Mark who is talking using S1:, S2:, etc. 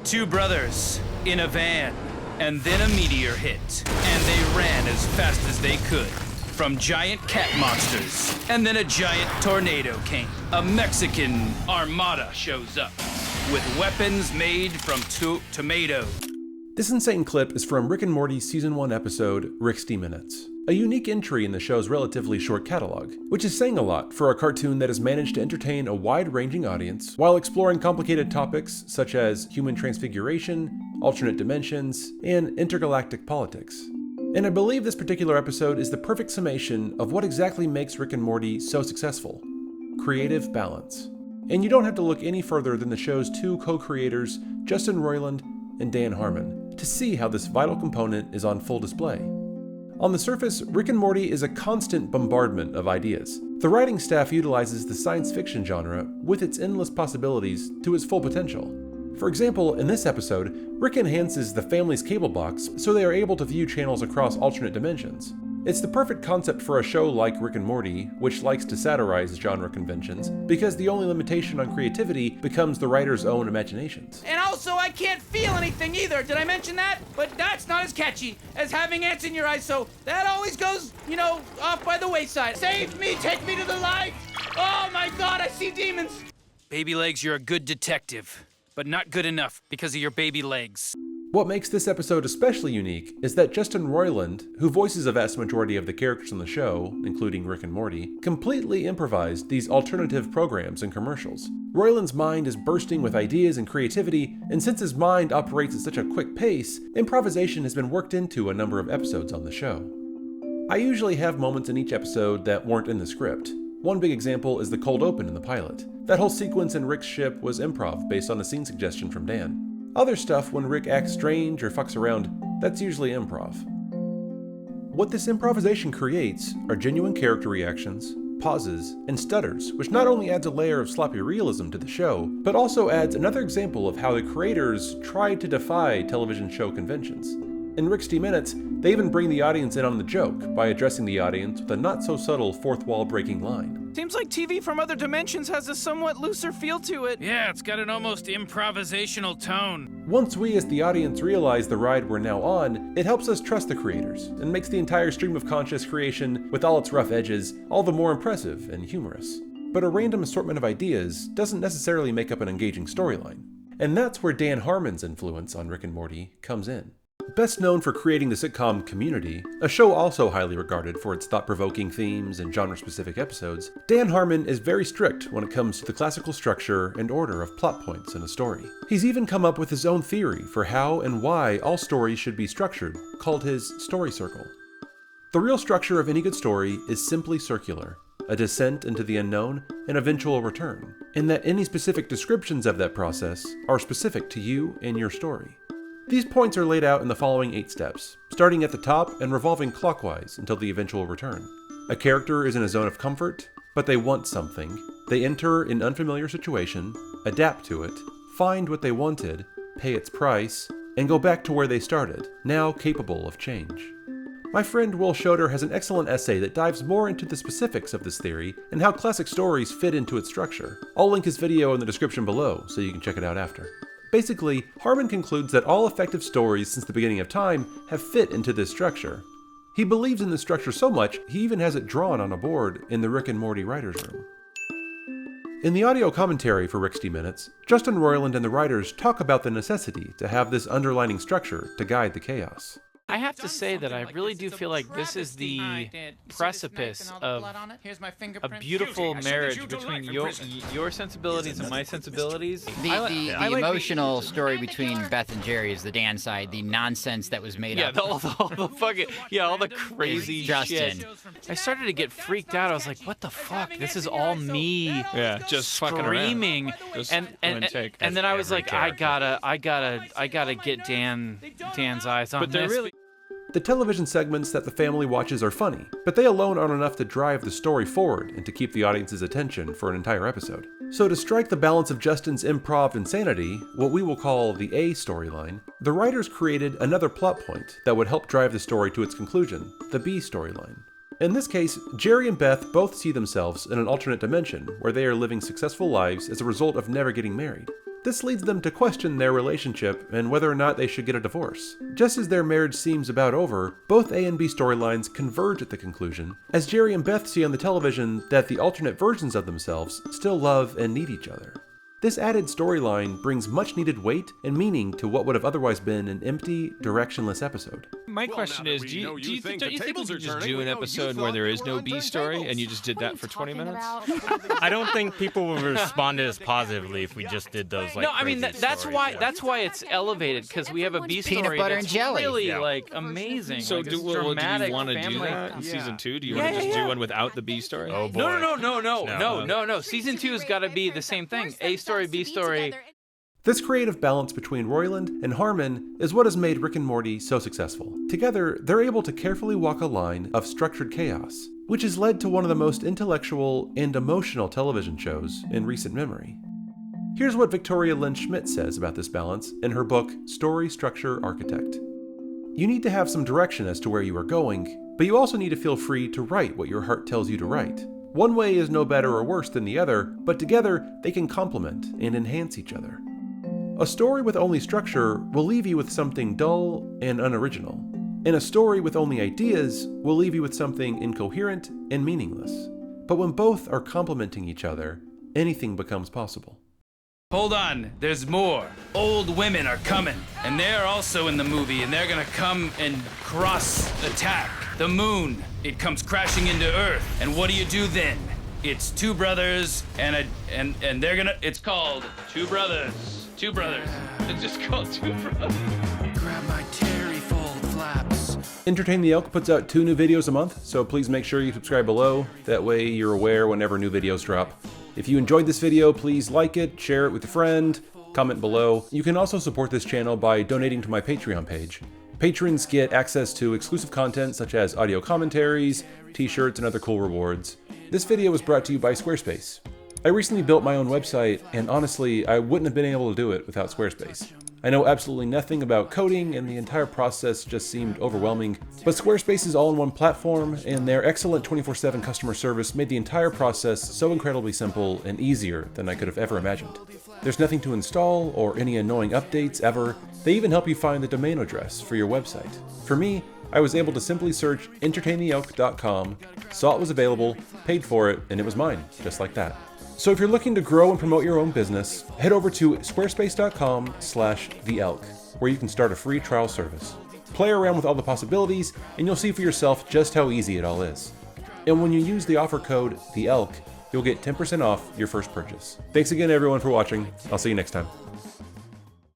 S1: Two brothers in a van, and then a meteor hit, and they ran as fast as they could from giant cat monsters. And then a giant tornado came. A Mexican armada shows up with weapons made from tomatoes.
S2: This insane clip is from Rick and Morty's Season 1 episode, 60 Minutes. A unique entry in the show's relatively short catalog, which is saying a lot for a cartoon that has managed to entertain a wide-ranging audience while exploring complicated topics such as human transfiguration, alternate dimensions, and intergalactic politics. And I believe this particular episode is the perfect summation of what exactly makes Rick and Morty so successful: creative balance. And you don't have to look any further than the show's two co-creators, Justin Roiland and Dan Harmon, to see how this vital component is on full display. On the surface, Rick and Morty is a constant bombardment of ideas. The writing staff utilizes the science fiction genre with its endless possibilities to its full potential. For example, in this episode, Rick enhances the family's cable box so they are able to view channels across alternate dimensions. It's the perfect concept for a show like Rick and Morty, which likes to satirize genre conventions, because the only limitation on creativity becomes the writer's own imaginations.
S3: And also, I can't feel anything either. Did I mention that? But that's not as catchy as having ants in your eyes, so that always goes, off by the wayside. Save me, take me to the light. Oh my God, I see demons.
S1: Baby legs, you're a good detective, but not good enough because of your baby legs.
S2: What makes this episode especially unique is that Justin Roiland, who voices a vast majority of the characters on the show, including Rick and Morty, completely improvised these alternative programs and commercials. Roiland's mind is bursting with ideas and creativity, and since his mind operates at such a quick pace, improvisation has been worked into a number of episodes on the show. I usually have moments in each episode that weren't in the script. One big example is the cold open in the pilot. That whole sequence in Rick's ship was improv based on a scene suggestion from Dan. Other stuff, when Rick acts strange or fucks around, that's usually improv. What this improvisation creates are genuine character reactions, pauses, and stutters, which not only adds a layer of sloppy realism to the show, but also adds another example of how the creators tried to defy television show conventions. In 60 Minutes, they even bring the audience in on the joke by addressing the audience with a not-so-subtle fourth-wall-breaking line.
S3: Seems like TV from other dimensions has a somewhat looser feel to it.
S1: Yeah, it's got an almost improvisational tone.
S2: Once we as the audience realize the ride we're now on, it helps us trust the creators, and makes the entire stream of conscious creation, with all its rough edges, all the more impressive and humorous. But a random assortment of ideas doesn't necessarily make up an engaging storyline. And that's where Dan Harmon's influence on Rick and Morty comes in. Best known for creating the sitcom Community, a show also highly regarded for its thought-provoking themes and genre-specific episodes, Dan Harmon is very strict when it comes to the classical structure and order of plot points in a story. He's even come up with his own theory for how and why all stories should be structured, called his story circle. The real structure of any good story is simply circular, a descent into the unknown, and eventual return, and that any specific descriptions of that process are specific to you and your story. These points are laid out in the following 8 steps, starting at the top and revolving clockwise until the eventual return. A character is in a zone of comfort, but they want something. They enter an unfamiliar situation, adapt to it, find what they wanted, pay its price, and go back to where they started, now capable of change. My friend Will Schoder has an excellent essay that dives more into the specifics of this theory and how classic stories fit into its structure. I'll link his video in the description below so you can check it out after. Basically, Harmon concludes that all effective stories since the beginning of time have fit into this structure. He believes in this structure so much, he even has it drawn on a board in the Rick and Morty writer's room. In the audio commentary for 60 Minutes, Justin Roiland and the writers talk about the necessity to have this underlining structure to guide the chaos.
S4: I have to say that I really do feel like this is the precipice of a beautiful marriage between your sensibilities and my sensibilities.
S5: The emotional story between Beth and Jerry is the Dan side, the nonsense that was made up.
S4: All the crazy shit. I started to get freaked out. I was like, what the fuck? This is all me
S6: just
S4: screaming.
S6: Just
S4: and then I was like, I gotta get Dan's eyes on this.
S2: The television segments that the family watches are funny, but they alone aren't enough to drive the story forward and to keep the audience's attention for an entire episode. So to strike the balance of Justin's improv insanity, what we will call the A storyline, the writers created another plot point that would help drive the story to its conclusion, the B storyline. In this case, Jerry and Beth both see themselves in an alternate dimension where they are living successful lives as a result of never getting married. This leads them to question their relationship and whether or not they should get a divorce. Just as their marriage seems about over, both A and B storylines converge at the conclusion, as Jerry and Beth see on the television that the alternate versions of themselves still love and need each other. This added storyline brings much needed weight and meaning to what would have otherwise been an empty, directionless episode.
S6: My question is, don't you think you could just do an episode where there is no B story and you just did that for 20 minutes?
S7: I don't think people would respond as positively if we just did those like.
S4: No, I mean that's
S7: stories,
S4: why
S7: yeah.
S4: that's why it's elevated, because we have a B story
S5: Peanut butter
S4: that's
S5: and jelly.
S4: really
S7: Yeah.
S4: like amazing.
S6: So
S4: like,
S6: do
S4: it's
S6: you
S4: dramatic
S6: want to do
S4: family-
S6: that in season 2? Do you
S4: Yeah,
S6: want to just
S4: yeah.
S6: do one without the B story?
S7: Oh boy.
S4: No. Season 2 has got to be the same thing. A story, B story.
S2: This creative balance between Roiland and Harmon is what has made Rick and Morty so successful. Together, they're able to carefully walk a line of structured chaos, which has led to one of the most intellectual and emotional television shows in recent memory. Here's what Victoria Lynn Schmidt says about this balance in her book, Story Structure Architect. You need to have some direction as to where you are going, but you also need to feel free to write what your heart tells you to write. One way is no better or worse than the other, but together they can complement and enhance each other. A story with only structure will leave you with something dull and unoriginal, and a story with only ideas will leave you with something incoherent and meaningless. But when both are complementing each other, anything becomes possible.
S1: Hold on, there's more. Old women are coming, and they're also in the movie, and they're gonna come and cross-attack the moon. It comes crashing into Earth, and what do you do then? It's two brothers, and they're gonna. It's called Two Brothers. Two Brothers. It's just called Two Brothers.
S3: Grab my Terryfold flaps.
S2: Entertain the Elk puts out 2 new videos a month, so please make sure you subscribe below. That way you're aware whenever new videos drop. If you enjoyed this video, please like it, share it with a friend, comment below. You can also support this channel by donating to my Patreon page. Patrons get access to exclusive content such as audio commentaries, t-shirts, and other cool rewards. This video was brought to you by Squarespace. I recently built my own website, and honestly, I wouldn't have been able to do it without Squarespace. I know absolutely nothing about coding, and the entire process just seemed overwhelming, but Squarespace's all-in-one platform and their excellent 24/7 customer service made the entire process so incredibly simple and easier than I could have ever imagined. There's nothing to install or any annoying updates ever. They even help you find the domain address for your website. For me, I was able to simply search entertaintheelk.com, saw it was available, paid for it, and it was mine, just like that. So if you're looking to grow and promote your own business, head over to squarespace.com/theelk, where you can start a free trial service. Play around with all the possibilities, and you'll see for yourself just how easy it all is. And when you use the offer code THEELK, you'll get 10% off your first purchase. Thanks again everyone for watching. I'll see you next time.